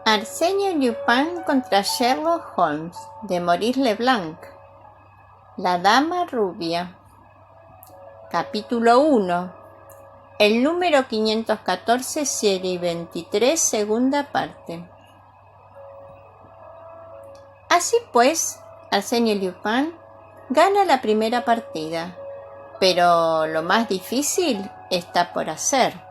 Arsène Lupin contra Sherlock Holmes, de Maurice Leblanc. La dama rubia. Capítulo 1. El número 514, serie 23, segunda parte. Así pues, Arsène Lupin gana la primera partida, pero lo más difícil está por hacer.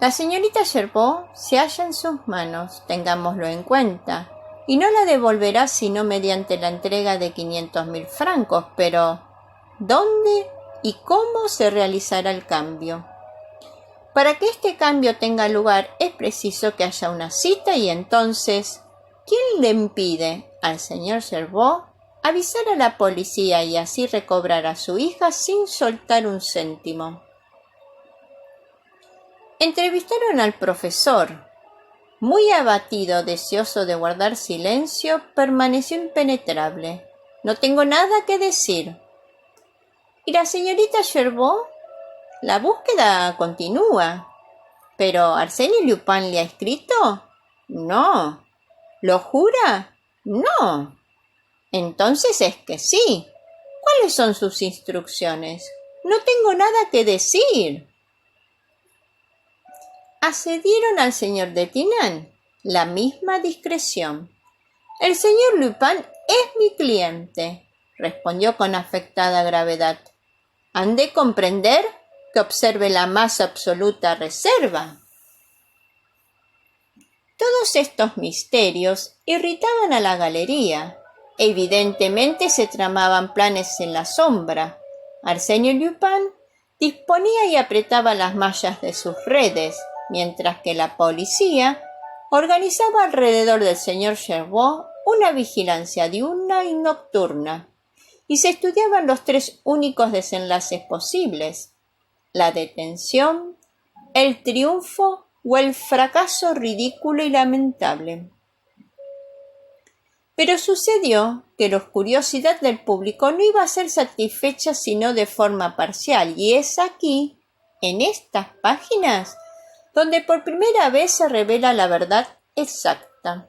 La señorita Gerbaud se halla en sus manos, tengámoslo en cuenta, y no la devolverá sino mediante la entrega de 500.000 francos, pero ¿dónde y cómo se realizará el cambio? Para que este cambio tenga lugar es preciso que haya una cita y entonces, ¿quién le impide al señor Gerbaud avisar a la policía y así recobrar a su hija sin soltar un céntimo? Entrevistaron al profesor. Muy abatido, deseoso de guardar silencio, permaneció impenetrable. No tengo nada que decir. ¿Y la señorita Gerbaud? La búsqueda continúa. ¿Pero Arsène Lupin le ha escrito? No. ¿Lo jura? No. Entonces es que sí. ¿Cuáles son sus instrucciones? No tengo nada que decir. Accedieron al señor Detinan la misma discreción. El señor Lupin es mi cliente, respondió con afectada gravedad. Han de comprender que observe la más absoluta reserva. Todos estos misterios irritaban a la galería. Evidentemente se tramaban planes en la sombra. Arsène Lupin disponía y apretaba las mallas de sus redes, mientras que la policía organizaba alrededor del señor Gerbaud una vigilancia diurna y nocturna, y se estudiaban los tres únicos desenlaces posibles: la detención, el triunfo o el fracaso ridículo y lamentable. Pero sucedió que la curiosidad del público no iba a ser satisfecha sino de forma parcial, y es aquí, en estas páginas, donde por primera vez se revela la verdad exacta.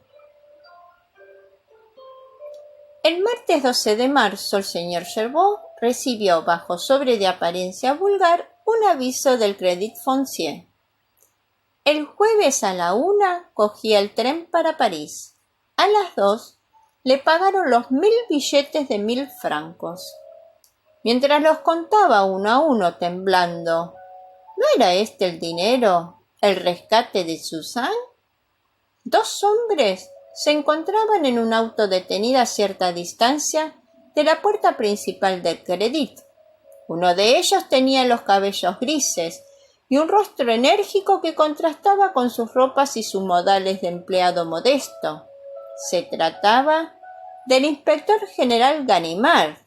El martes 12 de marzo, el señor Gerbaud recibió, bajo sobre de apariencia vulgar, un aviso del Crédit Foncier. El jueves a la 1 cogía el tren para París. A las 2 le pagaron los 1.000 billetes de 1.000 francos. Mientras los contaba uno a uno, temblando, ¿no era este el dinero? ¿El rescate de Suzanne? Dos hombres se encontraban en un auto detenido a cierta distancia de la puerta principal del Crédit. Uno de ellos tenía los cabellos grises y un rostro enérgico que contrastaba con sus ropas y sus modales de empleado modesto. Se trataba del inspector general Ganimard,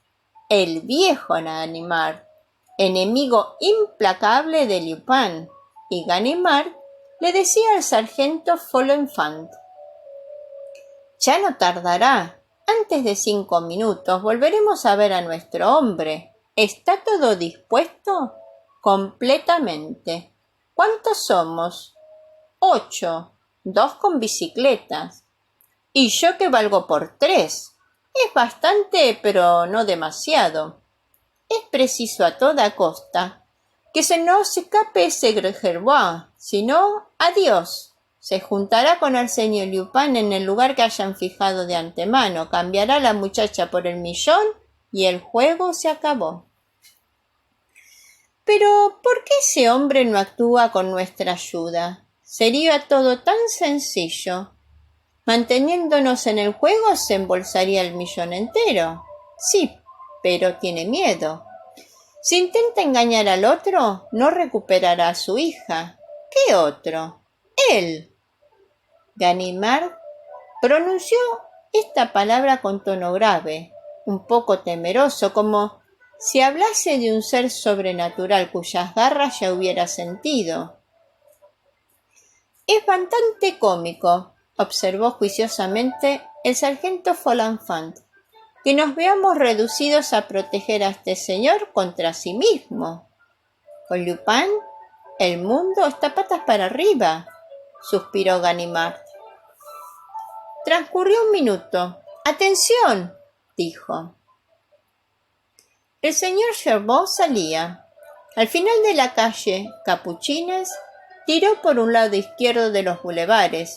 el viejo Ganimard, enemigo implacable de Lupin, y Ganimard le decía al sargento Folenfant: «Ya no tardará. Antes de 5 minutos volveremos a ver a nuestro hombre. ¿Está todo dispuesto?» «Completamente». «¿Cuántos somos?» 8, 2 con bicicletas. «Y yo que valgo por 3. Es bastante, pero no demasiado. Es preciso a toda costa que se nos escape ese Gerbaud, si no, adiós. Se juntará con Arsène Lupin en el lugar que hayan fijado de antemano, cambiará a la muchacha por el millón y el juego se acabó». «Pero, ¿por qué ese hombre no actúa con nuestra ayuda? Sería todo tan sencillo. Manteniéndonos en el juego se embolsaría el millón entero». «Sí, pero tiene miedo. Si intenta engañar al otro, no recuperará a su hija». «¿Qué otro?» «Él». Ganimard pronunció esta palabra con tono grave, un poco temeroso, como si hablase de un ser sobrenatural cuyas garras ya hubiera sentido. «Es bastante cómico», observó juiciosamente el sargento Folenfant, «que nos veamos reducidos a proteger a este señor contra sí mismo. Con Lupin el mundo está patas para arriba. suspiró Ganimard. Transcurrió un minuto. «¡Atención!», dijo. El señor Gerbaud salía. Al final de la calle Capuchines, tiró por un lado izquierdo de los bulevares.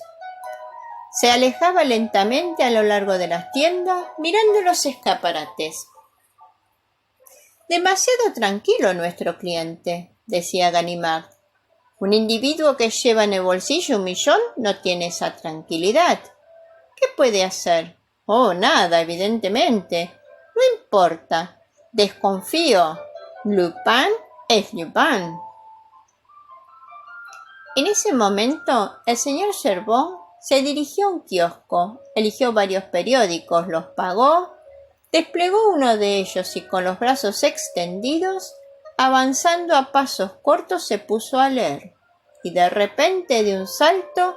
Se alejaba lentamente a lo largo de las tiendas, mirando los escaparates. «Demasiado tranquilo nuestro cliente», decía Ganimard. «Un individuo que lleva en el bolsillo 1.000.000 no tiene esa tranquilidad. ¿Qué puede hacer? Oh, nada, evidentemente. No importa. Desconfío. Lupin es Lupin». En ese momento, el señor Gerbaud se dirigió a un kiosco, eligió varios periódicos, los pagó, desplegó uno de ellos y con los brazos extendidos, avanzando a pasos cortos, se puso a leer. Y de repente, de un salto,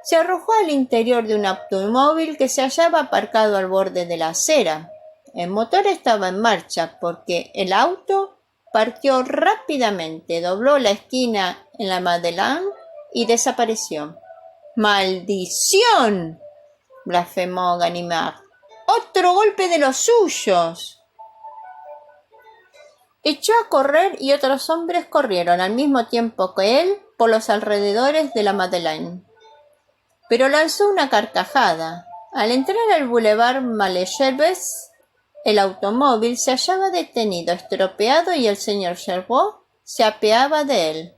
se arrojó al interior de un automóvil que se hallaba aparcado al borde de la acera. El motor estaba en marcha porque el auto partió rápidamente, dobló la esquina en la Madeleine y desapareció. «¡Maldición!», blasfemó Ganimard. «¡Otro golpe de los suyos!». Echó a correr y otros hombres corrieron al mismo tiempo que él por los alrededores de la Madeleine. Pero lanzó una carcajada. Al entrar al boulevard Malesherbes, el automóvil se hallaba detenido, estropeado, y el señor Gerbaud se apeaba de él.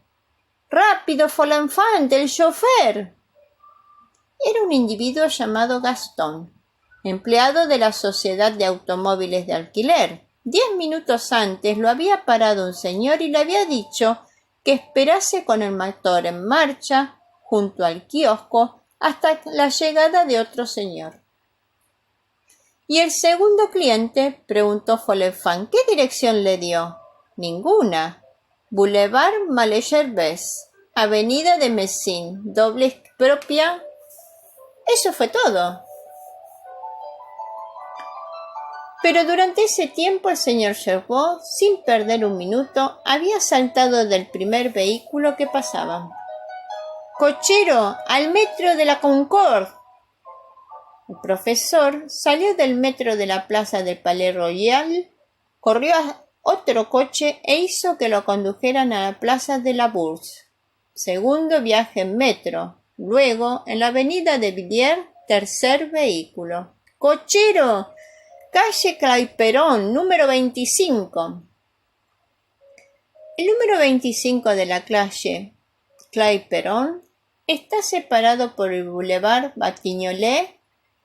«¡Rápido, Folenfant, el chauffeur!». Era un individuo llamado Gastón, empleado de la sociedad de automóviles de alquiler. 10 minutos antes lo había parado un señor y le había dicho que esperase con el motor en marcha junto al kiosco hasta la llegada de otro señor. «¿Y el segundo cliente?», preguntó Folenfant. «¿Qué dirección le dio?». «Ninguna. Boulevard Malesherbes, avenida de Messine, doble propia». Eso fue todo. Pero durante ese tiempo el señor Gerbaud, sin perder un minuto, había saltado del primer vehículo que pasaba. «¡Cochero, al metro de la Concorde!». El profesor salió del metro de la plaza del Palais Royal, corrió a otro coche e hizo que lo condujeran a la plaza de la Bourse. Segundo viaje en metro. Luego, en la avenida de Villiers, tercer vehículo. «¡Cochero! Calle Clapeyron, número 25». El número 25 de la calle Clapeyron está separado por el boulevard Batignolles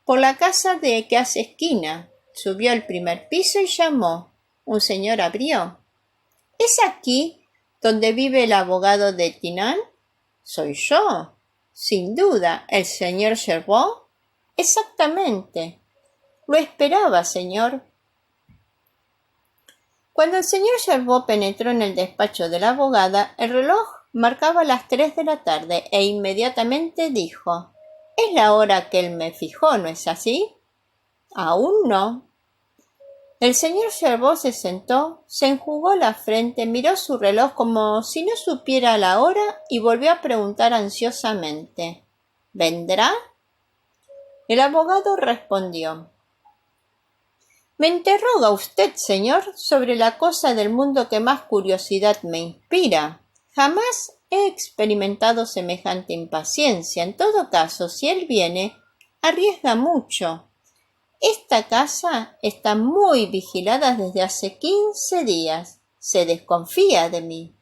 por la casa de que hace esquina. Subió al primer piso y llamó. Un señor abrió. «¿Es aquí donde vive el abogado de Tinan?». «Soy yo». «Sin duda, ¿el señor Gerbaud?». «Exactamente». «Lo esperaba, señor». Cuando el señor Gerbaud penetró en el despacho de la abogada, el reloj marcaba las 3 de la tarde e inmediatamente dijo: «Es la hora que él me fijó, ¿no es así?». «Aún no». El señor Gerbaud se sentó, se enjugó la frente, miró su reloj como si no supiera la hora y volvió a preguntar ansiosamente: «¿Vendrá?». El abogado respondió: «Me interroga usted, señor, sobre la cosa del mundo que más curiosidad me inspira. Jamás he experimentado semejante impaciencia. En todo caso, si él viene, arriesga mucho. Esta casa está muy vigilada desde hace 15 días. Se desconfía de mí.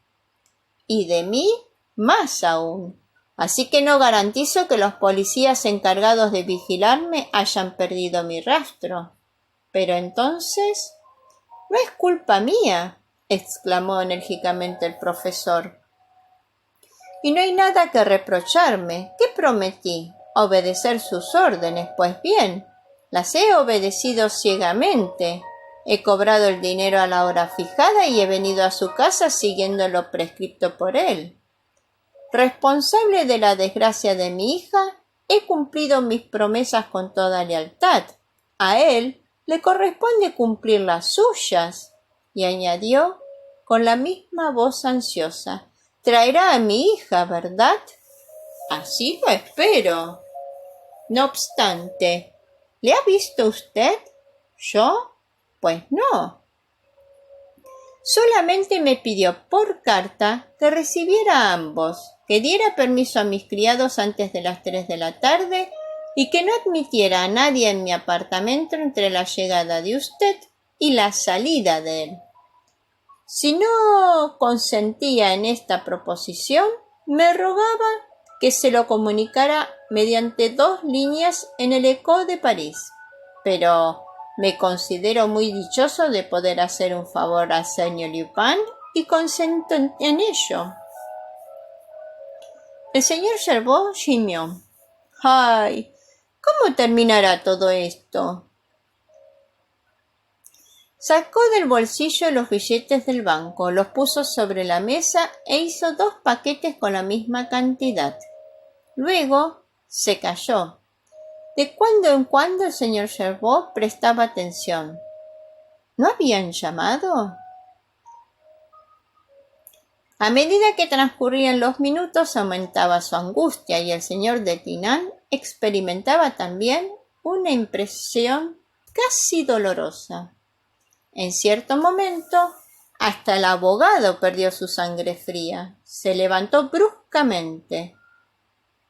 Y de mí más aún. Así que no garantizo que los policías encargados de vigilarme hayan perdido mi rastro». «Pero entonces, no es culpa mía», exclamó enérgicamente el profesor. «Y no hay nada que reprocharme. ¿Qué prometí? Obedecer sus órdenes. Pues bien, las he obedecido ciegamente. He cobrado el dinero a la hora fijada y he venido a su casa siguiendo lo prescripto por él. Responsable de la desgracia de mi hija, he cumplido mis promesas con toda lealtad. A él le corresponde cumplir las suyas». Y añadió con la misma voz ansiosa: «Traerá a mi hija, ¿verdad?». Así lo espero. No obstante, ¿le ha visto usted? ¿Yo? Pues no. Solamente me pidió por carta que recibiera a ambos, que diera permiso a mis criados antes de las 3 de la tarde y que no admitiera a nadie en mi apartamento entre la llegada de usted y la salida de él. Si no consentía en esta proposición, me rogaba que se lo comunicara mediante 2 líneas en el Echo de París, pero me considero muy dichoso de poder hacer un favor al señor Lupin y consento en ello. El señor Gervais gimió. ¡Ay! ¿Cómo terminará todo esto? Sacó del bolsillo los billetes del banco, los puso sobre la mesa e hizo 2 paquetes con la misma cantidad. Luego se calló. De cuando en cuando el señor Gervais prestaba atención. ¿No habían llamado? A medida que transcurrían los minutos aumentaba su angustia y el señor Detinan experimentaba también una impresión casi dolorosa. En cierto momento, hasta el abogado perdió su sangre fría. Se levantó bruscamente.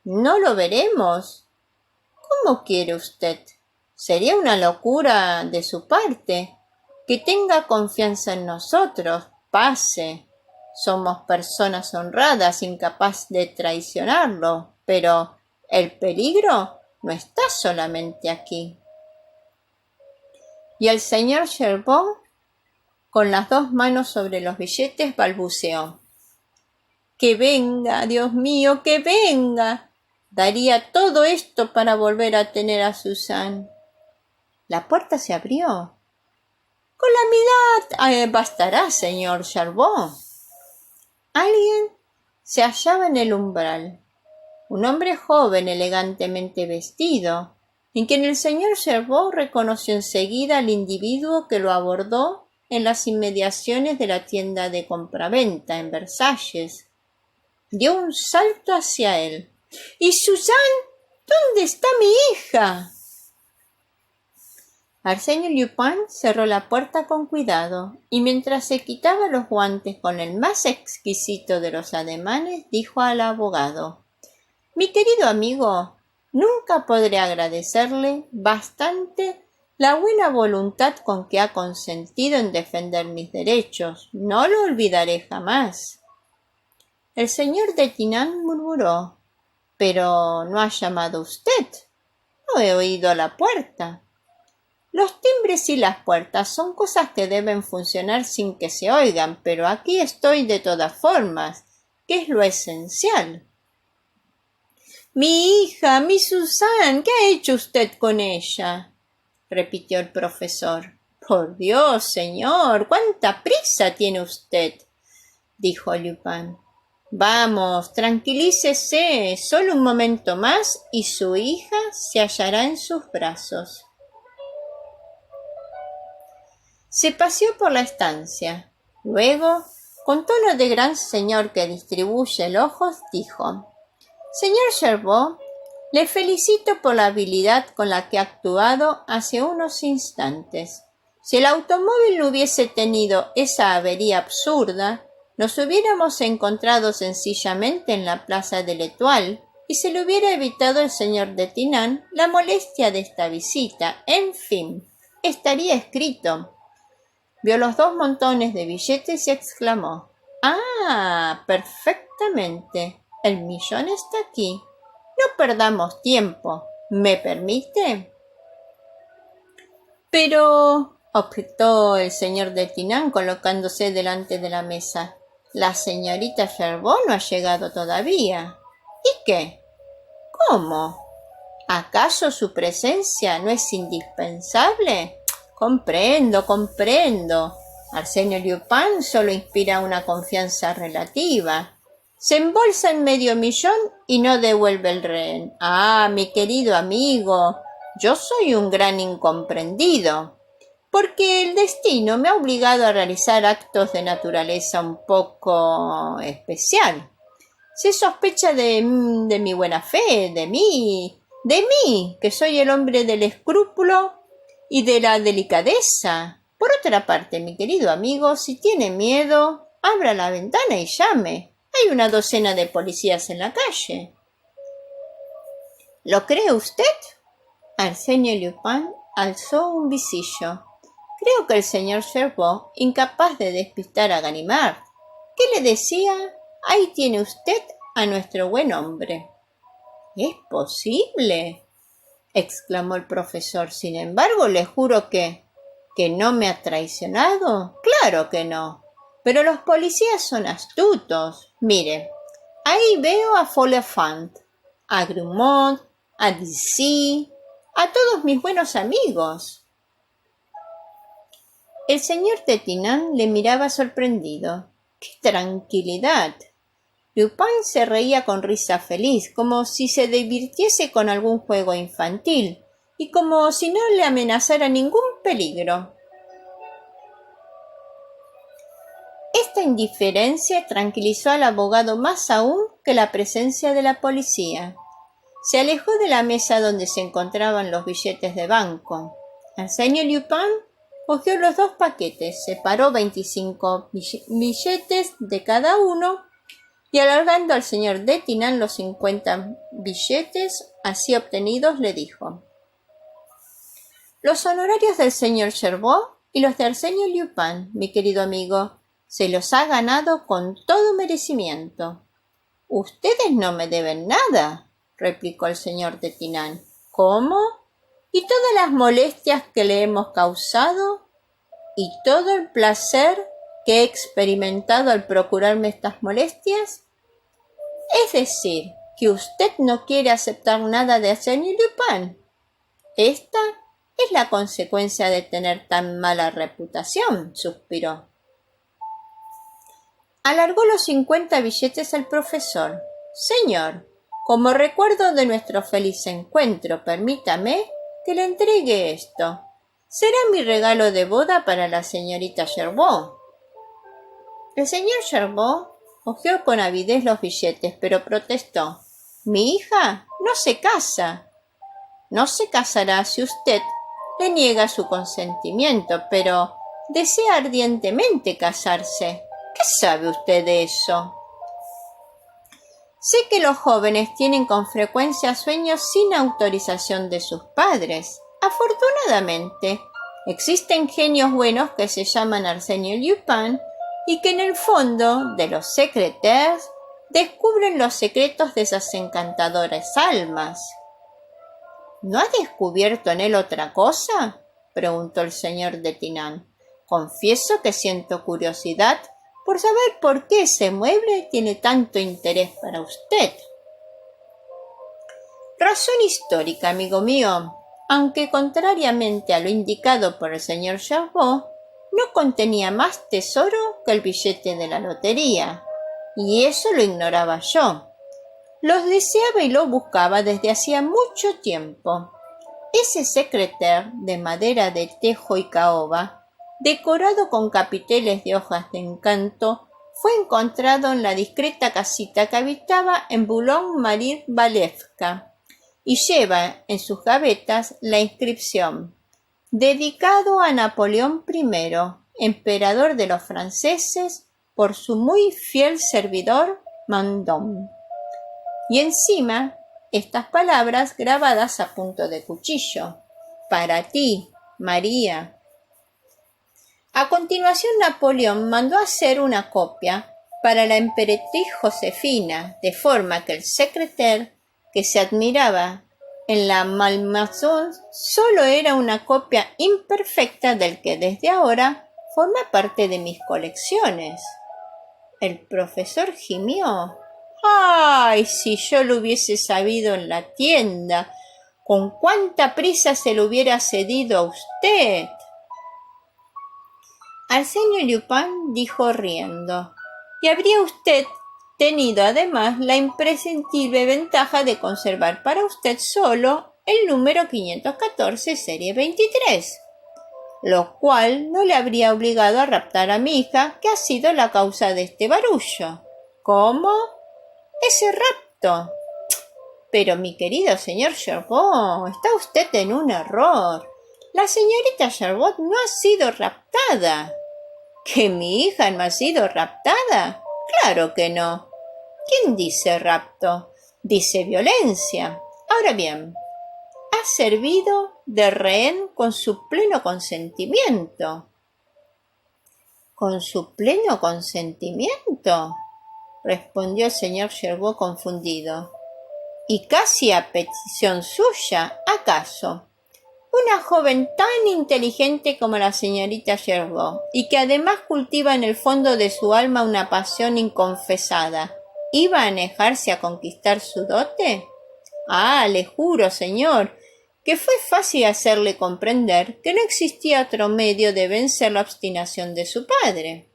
¿No lo veremos? ¿Cómo quiere usted? Sería una locura de su parte. Que tenga confianza en nosotros. Pase. Somos personas honradas, incapaz de traicionarlo. Pero el peligro no está solamente aquí. Y el señor Gervais, con las 2 manos sobre los billetes, balbuceó. ¡Que venga, Dios mío, que venga! Daría todo esto para volver a tener a Suzanne. La puerta se abrió. Con la mirada bastará, señor Gervais. Alguien se hallaba en el umbral. Un hombre joven, elegantemente vestido, en quien el señor Gervais reconoció enseguida al individuo que lo abordó en las inmediaciones de la tienda de compraventa en Versalles. Dio un salto hacia él. —¿Y Suzanne? ¿Dónde está mi hija? Arsène Lupin cerró la puerta con cuidado y mientras se quitaba los guantes con el más exquisito de los ademanes, dijo al abogado: Mi querido amigo, nunca podré agradecerle bastante la buena voluntad con que ha consentido en defender mis derechos. No lo olvidaré jamás. El señor Detinan murmuró: —¿Pero no ha llamado usted? No he oído la puerta. Los timbres y las puertas son cosas que deben funcionar sin que se oigan, pero aquí estoy de todas formas, que es lo esencial. —Mi hija, mi Suzanne, ¿qué ha hecho usted con ella? —repitió el profesor. —Por Dios, señor, ¿cuánta prisa tiene usted? —dijo Lupin. Vamos, tranquilícese, solo un momento más y su hija se hallará en sus brazos. Se paseó por la estancia. Luego, con tono de gran señor que distribuye elogios, dijo: Señor Gervais, le felicito por la habilidad con la que ha actuado hace unos instantes. Si el automóvil no hubiese tenido esa avería absurda, nos hubiéramos encontrado sencillamente en la plaza de l'Étoile y se le hubiera evitado al señor Detinan la molestia de esta visita. En fin, estaría escrito. Vio los 2 montones de billetes y exclamó: ¡Ah, perfectamente! El millón está aquí. No perdamos tiempo. ¿Me permite? Pero, objetó el señor Detinan colocándose delante de la mesa, la señorita Gervais no ha llegado todavía. ¿Y qué? ¿Cómo? ¿Acaso su presencia no es indispensable? Comprendo. Arsène Lupin solo inspira una confianza relativa. Se embolsa en $500,000 y no devuelve el rehén. Ah, mi querido amigo, yo soy un gran incomprendido, porque el destino me ha obligado a realizar actos de naturaleza un poco especial. Se sospecha de mi buena fe, de mí, que soy el hombre del escrúpulo y de la delicadeza. Por otra parte, mi querido amigo, si tiene miedo, abra la ventana y llame. Hay una docena de policías en la calle. ¿Lo cree usted? Arsenio Lupin alzó un visillo. Creo que el señor Cherbourg, incapaz de despistar a Ganimard. ¿Qué le decía? Ahí tiene usted a nuestro buen hombre. ¿Es posible?, exclamó el profesor. Sin embargo, le juro que no me ha traicionado. Claro que no. Pero los policías son astutos. Mire, ahí veo a Follefant, a Grummond, a Dissy, a todos mis buenos amigos. El señor Detinan le miraba sorprendido. ¡Qué tranquilidad! Lupin se reía con risa feliz, como si se divirtiese con algún juego infantil, y como si no le amenazara ningún peligro. Esta indiferencia tranquilizó al abogado más aún que la presencia de la policía. Se alejó de la mesa donde se encontraban los billetes de banco. Arsenio Lupin cogió los 2 paquetes, separó 25 billetes de cada uno y, alargando al señor Detinan los 50 billetes así obtenidos, le dijo: «Los honorarios del señor Cherbourg y los de Arsenio Lupin, mi querido amigo, se los ha ganado con todo merecimiento». «Ustedes no me deben nada», replicó el señor Detinan. «¿Cómo? ¿Y todas las molestias que le hemos causado? ¿Y todo el placer que he experimentado al procurarme estas molestias? Es decir, que usted no quiere aceptar nada de Arsenio Lupin. Esta es la consecuencia de tener tan mala reputación», suspiró. Alargó los 50 billetes al profesor. «Señor, como recuerdo de nuestro feliz encuentro, permítame que le entregue esto. Será mi regalo de boda para la señorita Cherbourg». El señor Cherbourg hojeó con avidez los billetes, pero protestó: «Mi hija no se casa». «No se casará si usted le niega su consentimiento, pero desea ardientemente casarse. ¿Qué sabe usted de eso?». «Sé que los jóvenes tienen con frecuencia sueños sin autorización de sus padres. Afortunadamente, existen genios buenos que se llaman Arsenio Lupin y que en el fondo de los secretaires descubren los secretos de esas encantadoras almas». «¿No ha descubierto en él otra cosa?», preguntó el señor Detinan. «Confieso que siento curiosidad por saber por qué ese mueble tiene tanto interés para usted». «Razón histórica, amigo mío, aunque contrariamente a lo indicado por el señor Cherbourg, no contenía más tesoro que el billete de la lotería, y eso lo ignoraba yo. Los deseaba y lo buscaba desde hacía mucho tiempo. Ese secretaire de madera de tejo y caoba, decorado con capiteles de hojas de encanto, fue encontrado en la discreta casita que habitaba en Boulogne-Marie-Walewska y lleva en sus gavetas la inscripción: «Dedicado a Napoleón I, emperador de los franceses, por su muy fiel servidor Mandon». Y encima estas palabras grabadas a punto de cuchillo: «Para ti, María». A continuación, Napoleón mandó hacer una copia para la emperatriz Josefina, de forma que el secretaire, que se admiraba en la Malmaison, solo era una copia imperfecta del que desde ahora forma parte de mis colecciones. El profesor gimió. «¡Ay, si yo lo hubiese sabido en la tienda! ¡Con cuánta prisa se lo hubiera cedido a usted!». Arsenio Lupin dijo riendo: «Y habría usted tenido además la imprescindible ventaja de conservar para usted solo el número 514 serie 23, lo cual no le habría obligado a raptar a mi hija, que ha sido la causa de este barullo». «¿Cómo?». ¡Ese rapto! Pero mi querido señor Sherbot, está usted en un error. La señorita Sherbot no ha sido raptada. ¿Que mi hija no ha sido raptada? Claro que no. ¿Quién dice rapto? Dice violencia. Ahora bien, ha servido de rehén con su pleno consentimiento. ¿Con su pleno consentimiento?, respondió el señor Sherbot confundido. Y casi a petición suya, ¿acaso? Una joven tan inteligente como la señorita Sherbot, y que además cultiva en el fondo de su alma una pasión inconfesada, ¿iba a negarse a conquistar su dote? Ah, le juro, señor, que fue fácil hacerle comprender que no existía otro medio de vencer la obstinación de su padre.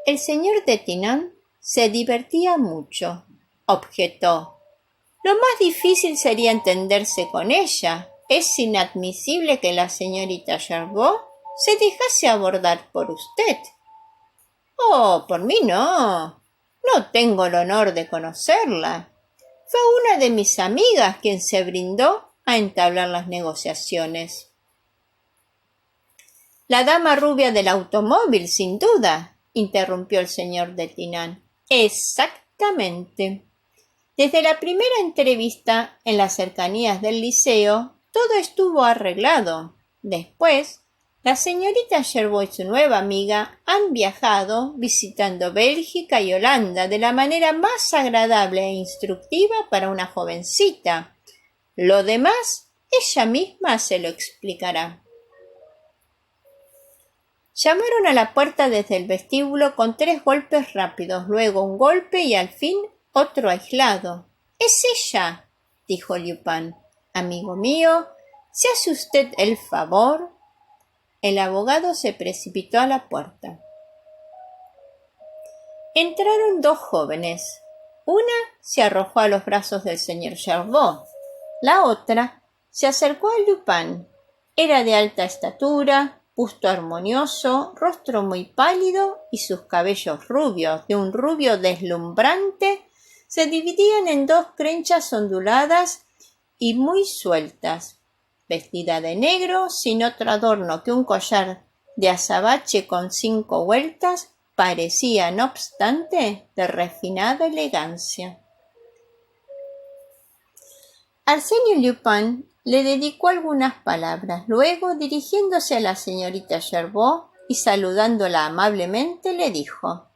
El señor de Tetinán se divertía mucho, objetó. Lo más difícil sería entenderse con ella. Es inadmisible que la señorita Sherbot se dejase abordar por usted. Oh, por mí no. No tengo el honor de conocerla. Fue una de mis amigas quien se brindó a entablar las negociaciones. La dama rubia del automóvil, sin duda, interrumpió el señor de Tetinán. Exactamente. Desde la primera entrevista en las cercanías del liceo, todo estuvo arreglado. Después, la señorita Sherbot y su nueva amiga han viajado visitando Bélgica y Holanda de la manera más agradable e instructiva para una jovencita. Lo demás, ella misma se lo explicará. Llamaron a la puerta desde el vestíbulo con 3 golpes rápidos, luego un golpe y al fin otro aislado. —¡Es ella! —dijo Lupin. —Amigo mío, ¿se hace usted el favor? El abogado se precipitó a la puerta. Entraron 2 jóvenes. Una se arrojó a los brazos del señor Sherbot. La otra se acercó a Lupin. Era de alta estatura, busto armonioso, rostro muy pálido y sus cabellos rubios, de un rubio deslumbrante, se dividían en 2 crenchas onduladas y muy sueltas. Vestida de negro, sin otro adorno que un collar de azabache con 5 vueltas, parecía, no obstante, de refinada elegancia. Arsène Lupin le dedicó algunas palabras. Luego, dirigiéndose a la señorita Sherbot y saludándola amablemente, le dijo: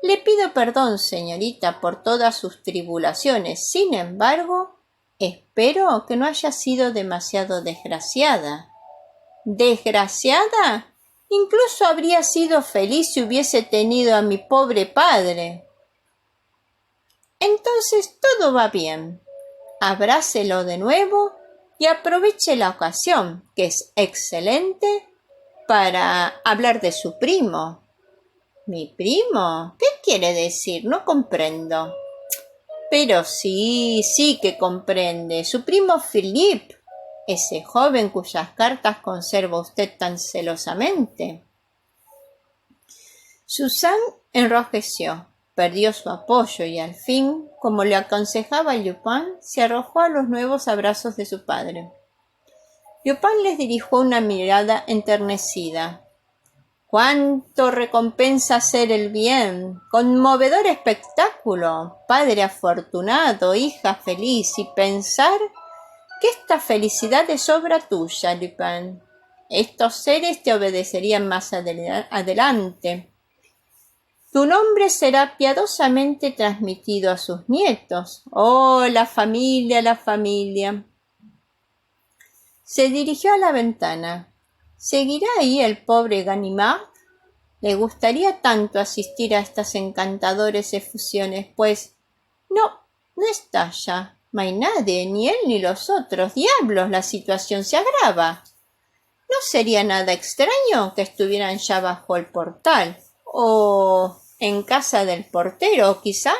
«Le pido perdón, señorita, por todas sus tribulaciones. Sin embargo, espero que no haya sido demasiado desgraciada». «¿Desgraciada? Incluso habría sido feliz si hubiese tenido a mi pobre padre». «Entonces todo va bien. Abrácelo de nuevo y aproveche la ocasión, que es excelente, para hablar de su primo». «¿Mi primo? ¿Qué quiere decir? No comprendo». «Pero sí que comprende. Su primo Philippe, ese joven cuyas cartas conserva usted tan celosamente». Suzanne enrojeció, perdió su apoyo y al fin, como le aconsejaba Lupin, se arrojó a los nuevos abrazos de su padre. Lupin les dirigió una mirada enternecida. «¡Cuánto recompensa hacer el bien! ¡Conmovedor espectáculo! Padre afortunado, hija feliz, y pensar que esta felicidad es obra tuya, Lupin. Estos seres te obedecerían más adelante. Tu nombre será piadosamente transmitido a sus nietos. ¡Oh, la familia, la familia!». Se dirigió a la ventana. ¿Seguirá ahí el pobre Ganimard? Le gustaría tanto asistir a estas encantadoras efusiones, pues no está ya. No hay nadie, ni él ni los otros. ¡Diablos! La situación se agrava. ¿No sería nada extraño que estuvieran ya bajo el portal? ¿O en casa del portero? ¿O quizá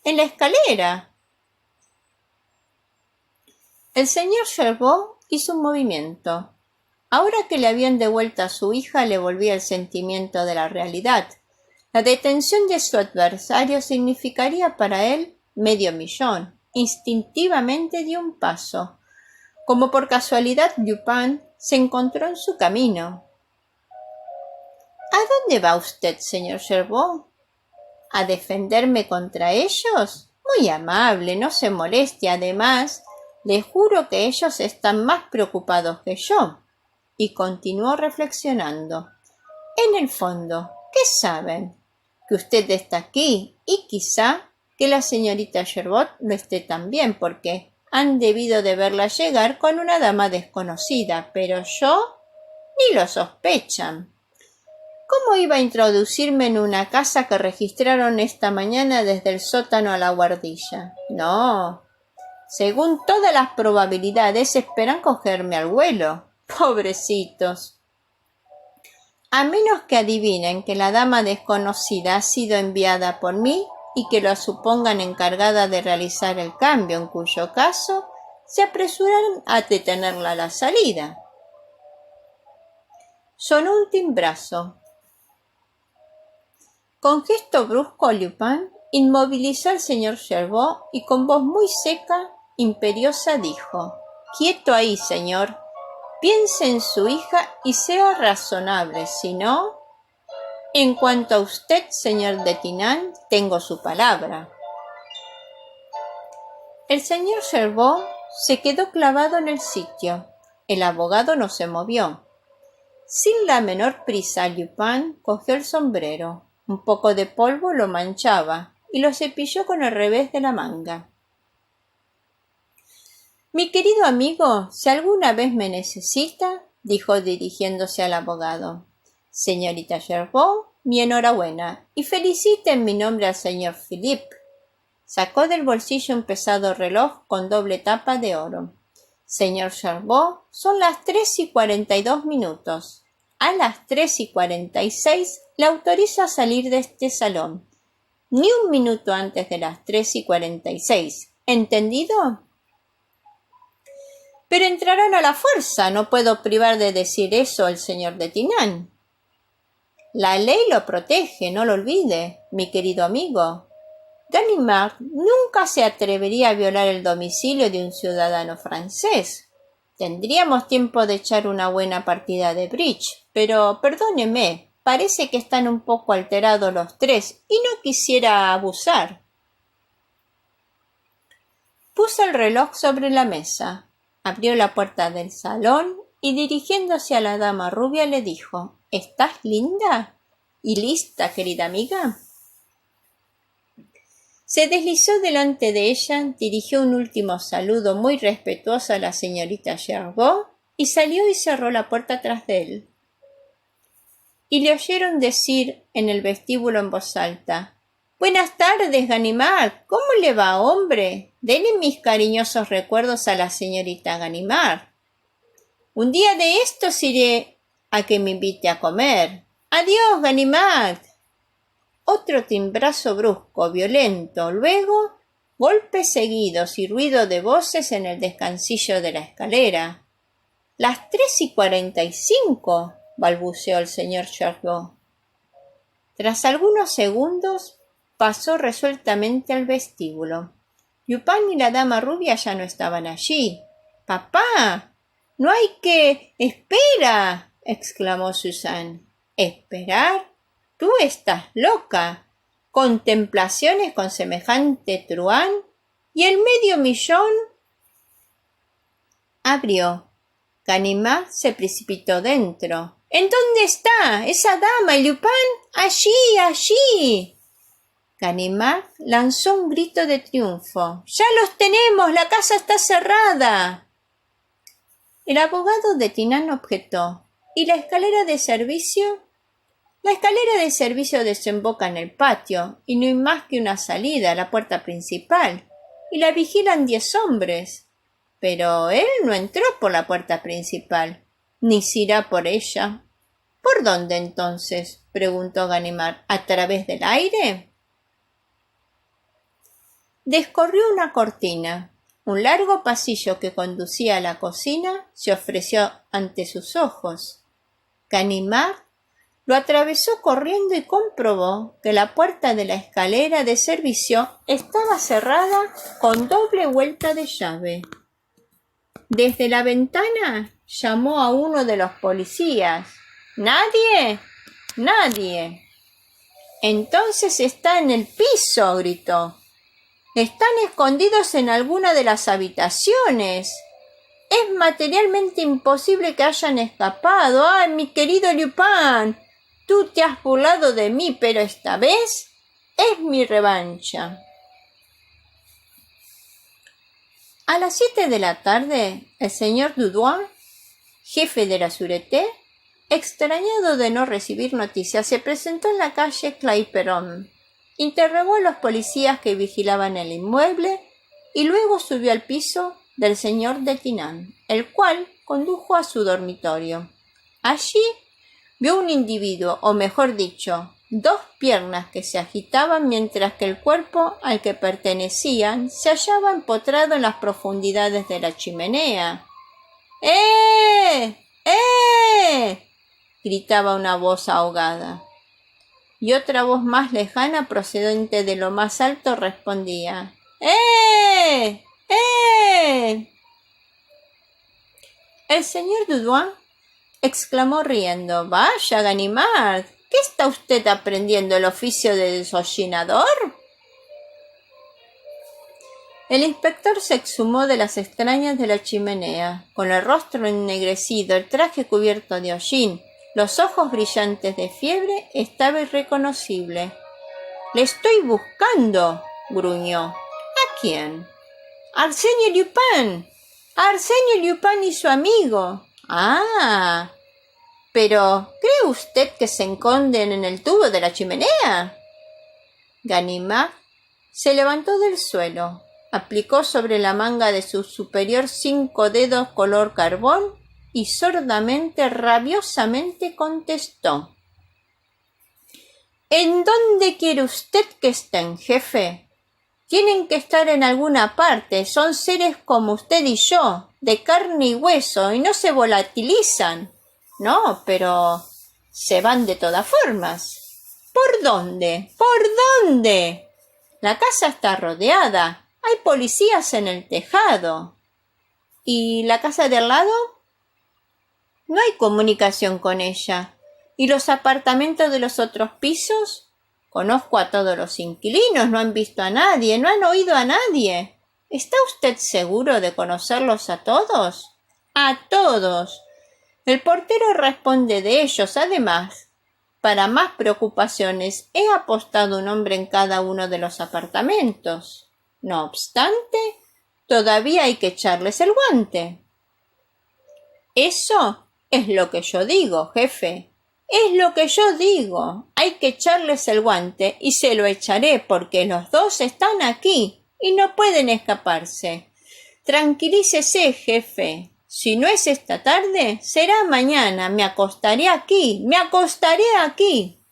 en la escalera? El señor Sherbot hizo un movimiento. Ahora que le habían devuelto a su hija, le volvía el sentimiento de la realidad. La detención de su adversario significaría para él $500,000. Instintivamente dio un paso. Como por casualidad, Lupin se encontró en su camino. ¿A dónde va usted, señor Gervais? ¿A defenderme contra ellos? Muy amable, no se moleste. Además, le juro que ellos están más preocupados que yo. Y continuó reflexionando. En el fondo, ¿qué saben? Que usted está aquí y quizá que la señorita Gervais lo esté también, porque han debido de verla llegar con una dama desconocida, pero yo ni lo sospechan. ¿Cómo iba a introducirme en una casa que registraron esta mañana desde el sótano a la guardilla? No. Según todas las probabilidades, esperan cogerme al vuelo. Pobrecitos. A menos que adivinen que la dama desconocida ha sido enviada por mí y que la supongan encargada de realizar el cambio, en cuyo caso se apresuran a detenerla a la salida. Sonó un timbrazo. Con gesto brusco, Lupin inmovilizó al señor Gervais y con voz muy seca, imperiosa, dijo: «Quieto ahí, señor. Piense en su hija y sea razonable, si no... En cuanto a usted, señor Detinan, tengo su palabra». El señor Gervais se quedó clavado en el sitio. El abogado no se movió. Sin la menor prisa, Lupin cogió el sombrero. Un poco de polvo lo manchaba y lo cepilló con el revés de la manga. «Mi querido amigo, si alguna vez me necesita», dijo dirigiéndose al abogado. «Señorita Gervais, mi enhorabuena y felicite en mi nombre al señor Philippe». Sacó del bolsillo un pesado reloj con doble tapa de oro. «Señor Gervais, son las 3:42. A las 3:46 le autorizo a salir de este salón. Ni un minuto antes de las 3:46. ¿Entendido?» «Pero entrarán a la fuerza. No puedo privar de decir eso al señor Detinan». «La ley lo protege, no lo olvide, mi querido amigo. Ganimard nunca se atrevería a violar el domicilio de un ciudadano francés. Tendríamos tiempo de echar una buena partida de bridge, pero perdóneme, parece que están un poco alterados los tres y no quisiera abusar». Puso el reloj sobre la mesa, abrió la puerta del salón y dirigiéndose a la dama rubia le dijo: «¿Estás linda y lista, querida amiga?» Se deslizó delante de ella, dirigió un último saludo muy respetuoso a la señorita Gervais y salió y cerró la puerta tras de él. Y le oyeron decir en el vestíbulo en voz alta: «Buenas tardes, Ganimard. ¿Cómo le va, hombre? Denle mis cariñosos recuerdos a la señorita Ganimard. Un día de estos iré a que me invite a comer. Adiós, Ganimard». Otro timbrazo brusco, violento, luego golpes seguidos y ruido de voces en el descansillo de la escalera. «Las 3:45, balbuceó el señor Gervais. Tras algunos segundos pasó resueltamente al vestíbulo. Lupin y la dama rubia ya no estaban allí. «¡Papá! ¡No hay que... ¡Espera!», exclamó Suzanne. «¿Esperar? Tú estás loca. Contemplaciones con semejante truán. ¿Y el $500,000? Abrió. Ganimard se precipitó dentro. «¿En dónde está esa dama y Lupin? ¡Allí, allí!». Ganimard lanzó un grito de triunfo. «¡Ya los tenemos! ¡La casa está cerrada!». El abogado Detinan objetó. «¿Y la escalera de servicio?». «La escalera de servicio desemboca en el patio, y no hay más que una salida, la puerta principal, y la vigilan 10 hombres. Pero él no entró por la puerta principal, ni se irá por ella». «¿Por dónde entonces?», preguntó Ganimard. «¿A través del aire?». Descorrió una cortina. Un largo pasillo que conducía a la cocina se ofreció ante sus ojos. Ganimard Lo atravesó corriendo y comprobó que la puerta de la escalera de servicio estaba cerrada con doble vuelta de llave. Desde la ventana llamó a uno de los policías. —¿Nadie? —Nadie. —Entonces está en el piso —gritó—. Están escondidos en alguna de las habitaciones. Es materialmente imposible que hayan escapado. ¡Ay, mi querido Lupin! Tú te has burlado de mí, pero esta vez es mi revancha. A las 7 de la tarde, el señor Dudouis, jefe de la Sûreté, extrañado de no recibir noticias, se presentó en la calle Clapeyron, interrogó a los policías que vigilaban el inmueble y luego subió al piso del señor Detinan, el cual condujo a su dormitorio. Allí vio un individuo, o mejor dicho, dos piernas que se agitaban mientras que el cuerpo al que pertenecían se hallaba empotrado en las profundidades de la chimenea. ¡Eh! ¡Eh! Gritaba una voz ahogada. Y otra voz más lejana, procedente de lo más alto, respondía: ¡Eh! ¡Eh! El señor Dudouis exclamó riendo: —Vaya, Ganimard, ¿qué está usted aprendiendo, el oficio de deshollinador? El inspector se exhumó de las extrañas de la chimenea, con el rostro ennegrecido, el traje cubierto de hollín, los ojos brillantes de fiebre. Estaba irreconocible. —Le estoy buscando —gruñó. —¿A quién? —Arsène Lupin. Arsène Lupin y su amigo. —Ah, pero ¿cree usted que se esconden en el tubo de la chimenea? Ganimard se levantó del suelo, aplicó sobre la manga de su superior 5 dedos color carbón y sordamente, rabiosamente contestó: —¿En dónde quiere usted que estén, jefe? Tienen que estar en alguna parte. Son seres como usted y yo, de carne y hueso, y no se volatilizan. —No, pero se van de todas formas. —¿Por dónde? ¿Por dónde? La casa está rodeada. Hay policías en el tejado. ¿Y la casa de al lado? No hay comunicación con ella. ¿Y los apartamentos de los otros pisos? Conozco a todos los inquilinos, no han visto a nadie, no han oído a nadie. ¿Está usted seguro de conocerlos a todos? —A todos. El portero responde de ellos. Además, para más preocupaciones, he apostado un hombre en cada uno de los apartamentos. No obstante, todavía hay que echarles el guante. —Eso es lo que yo digo, jefe. Es lo que yo digo. Hay que echarles el guante y se lo echaré porque los dos están aquí y no pueden escaparse. Tranquilícese, jefe. Si no es esta tarde, será mañana. Me acostaré aquí. Me acostaré aquí.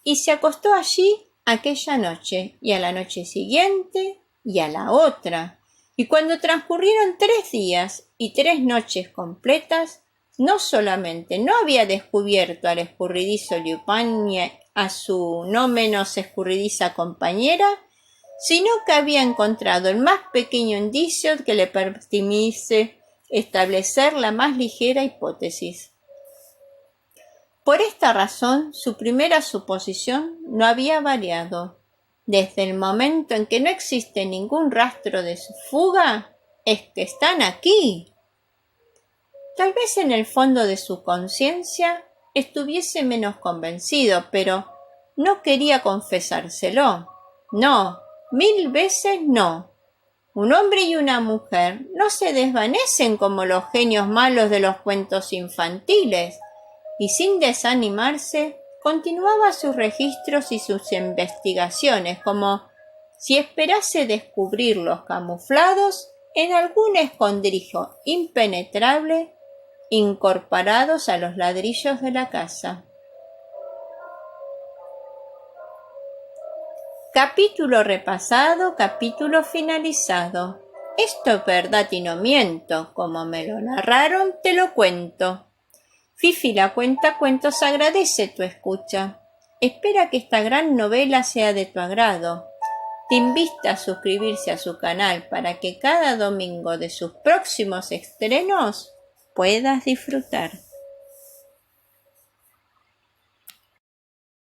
Y se acostó allí aquella noche, y a la noche siguiente, y a la otra. Y cuando transcurrieron 3 días y 3 noches completas, no solamente no había descubierto al escurridizo Lupin ni a su no menos escurridiza compañera, sino que había encontrado el más pequeño indicio que le permitiese establecer la más ligera hipótesis. Por esta razón, su primera suposición no había variado. Desde el momento en que no existe ningún rastro de su fuga, es que están aquí. Tal vez en el fondo de su conciencia estuviese menos convencido, pero no quería confesárselo. No, 1000 veces no. Un hombre y una mujer no se desvanecen como los genios malos de los cuentos infantiles, y sin desanimarse continuaba sus registros y sus investigaciones, como si esperase descubrirlos camuflados en algún escondrijo impenetrable incorporados a los ladrillos de la casa. Capítulo repasado, capítulo finalizado. Esto es verdad y no miento, como me lo narraron, te lo cuento. Fifi la Cuentacuentos agradece tu escucha. Espera que esta gran novela sea de tu agrado. Te invita a suscribirse a su canal para que cada domingo de sus próximos estrenos puedas disfrutar.